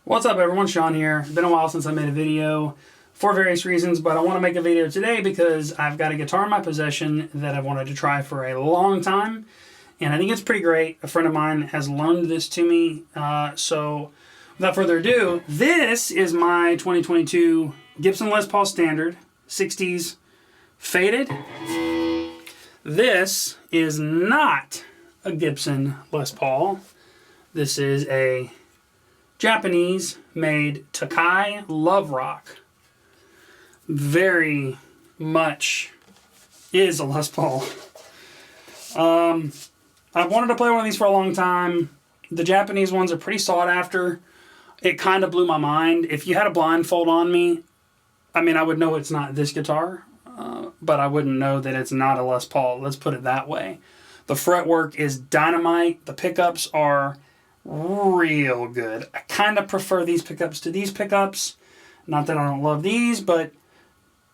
What's up everyone, Sean here. It's been a while since I made a video for various reasons, but I want to make a video today because I've got a guitar in my possession that I've wanted to try for a long time, and I think it's pretty great. A friend of mine has loaned this to me, so without further ado, this is my 2022 Gibson Les Paul Standard 60s Faded. This is not a Gibson Les Paul. This is a Japanese-made Tokai Love Rock. Very much is a Les Paul. I've wanted to play one of these for a long time. The Japanese ones are pretty sought after. It kind of blew my mind. If you had a blindfold on me, I mean, I would know it's not this guitar, but I wouldn't know that it's not a Les Paul. Let's put it that way. The fretwork is dynamite. The pickups are real good. I kind of prefer these pickups to these pickups. Not that I don't love these, but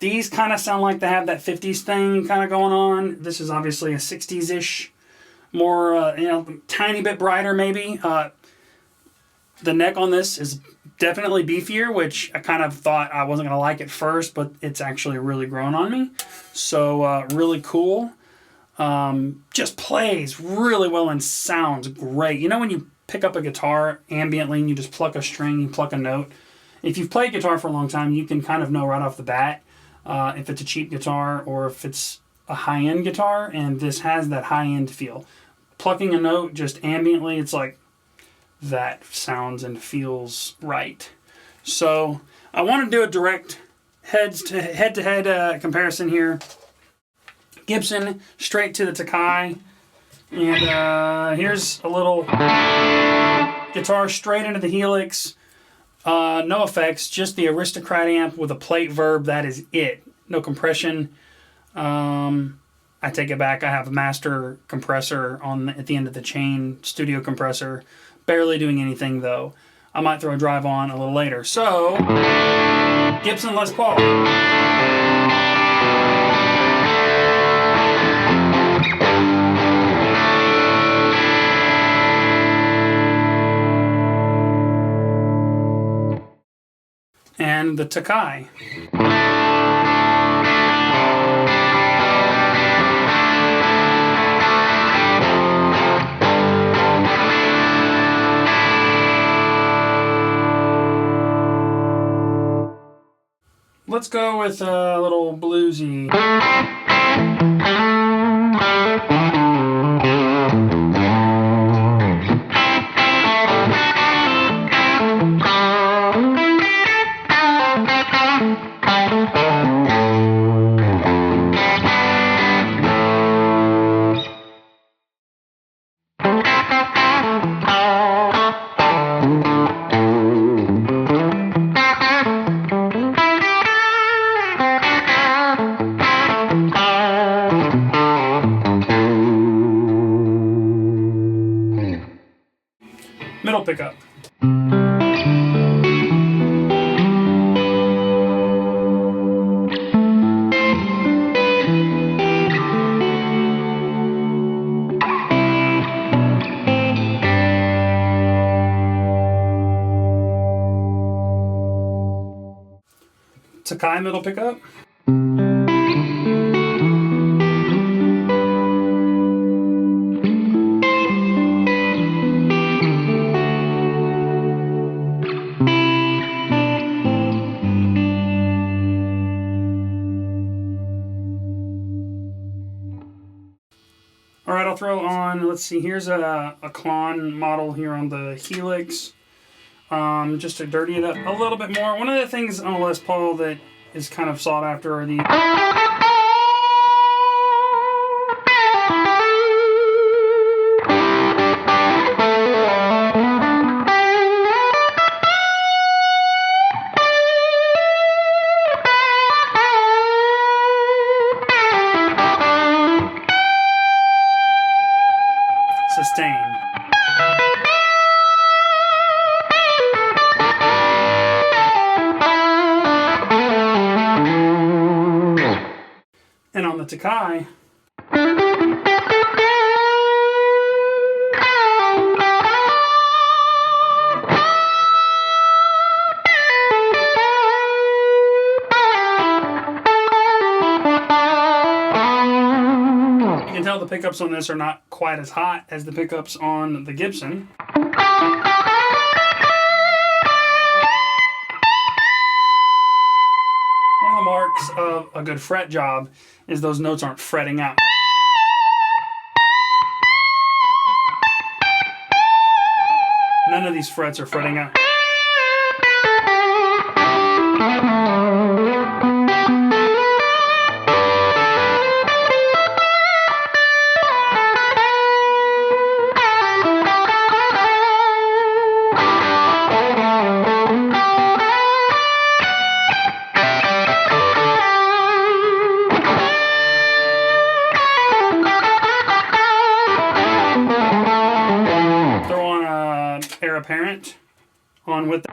these kind of sound like they have that 50s thing kind of going on. This is obviously a 60s-ish, more, tiny bit brighter maybe. The neck on this is definitely beefier, which I kind of thought I wasn't going to like at first, but it's actually really grown on me. So really cool. Just plays really well and sounds great. You know when you pick up a guitar ambiently and you just pluck a string, you pluck a note? If you've played guitar for a long time, you can kind of know right off the bat if it's a cheap guitar or if it's a high-end guitar, and this has that high-end feel. Plucking a note just ambiently, it's like that sounds and feels right. So I want to do a direct head-to-head comparison here. Gibson straight to the Tokai, and here's a little guitar straight into the Helix. No effects, just the Aristocrat amp with a plate verb. That is it. No compression. I take it back. I have a master compressor at the end of the chain, studio compressor. Barely doing anything though. I might throw a drive on a little later. So, Gibson Les Paul. And the Tokai. Let's go with a little bluesy. Middle pickup. Tokai middle pickup. All right, I'll throw on, let's see, here's a Klon model here on the Helix. Just to dirty it up a little bit more. One of the things on a Les Paul that is kind of sought after are the sustain. And on the Tokai, pickups on this are not quite as hot as the pickups on the Gibson. One of the marks of a good fret job is those notes aren't fretting out. None of these frets are fretting out. Apparent on with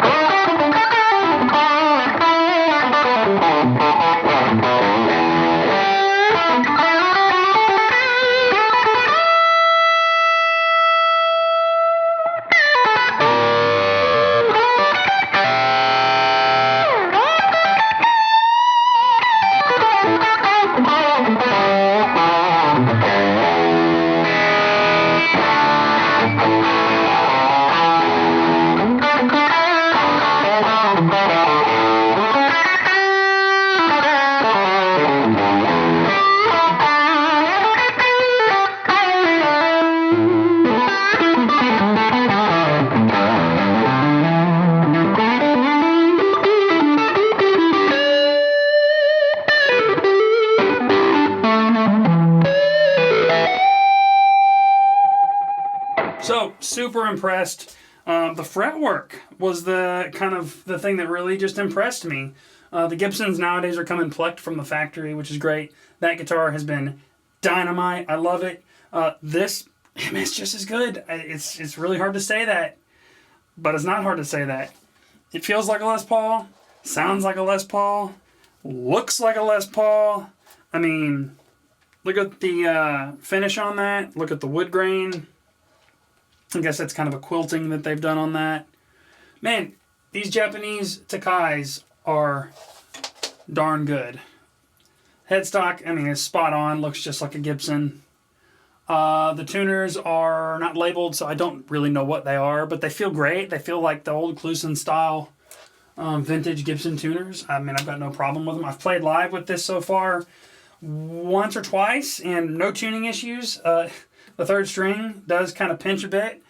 So, super impressed. The fretwork was the kind of the thing that really just impressed me. The Gibsons nowadays are coming plucked from the factory, which is great. That guitar has been dynamite. I love it. This, it's just as good. It's really hard to say that, but it's not hard to say that. It feels like a Les Paul, sounds like a Les Paul, looks like a Les Paul. I mean, look at the finish on that. Look at the wood grain. I guess that's kind of a quilting that they've done on that. Man, these Japanese Tokais are darn good. Headstock, I mean, is spot on. Looks just like a Gibson. The tuners are not labeled, so I don't really know what they are, but they feel great. They feel like the old Kluson style vintage Gibson tuners. I mean, I've got no problem with them. I've played live with this so far once or twice, and no tuning issues. The third string does kind of pinch a bit.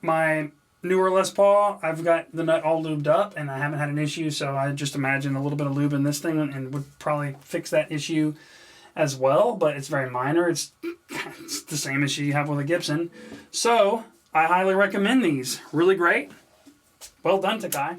My newer Les Paul, I've got the nut all lubed up, and I haven't had an issue, so I just imagine a little bit of lube in this thing and would probably fix that issue as well, but it's very minor. It's the same issue you have with a Gibson. So, I highly recommend these. Really great. Well done, Tokai.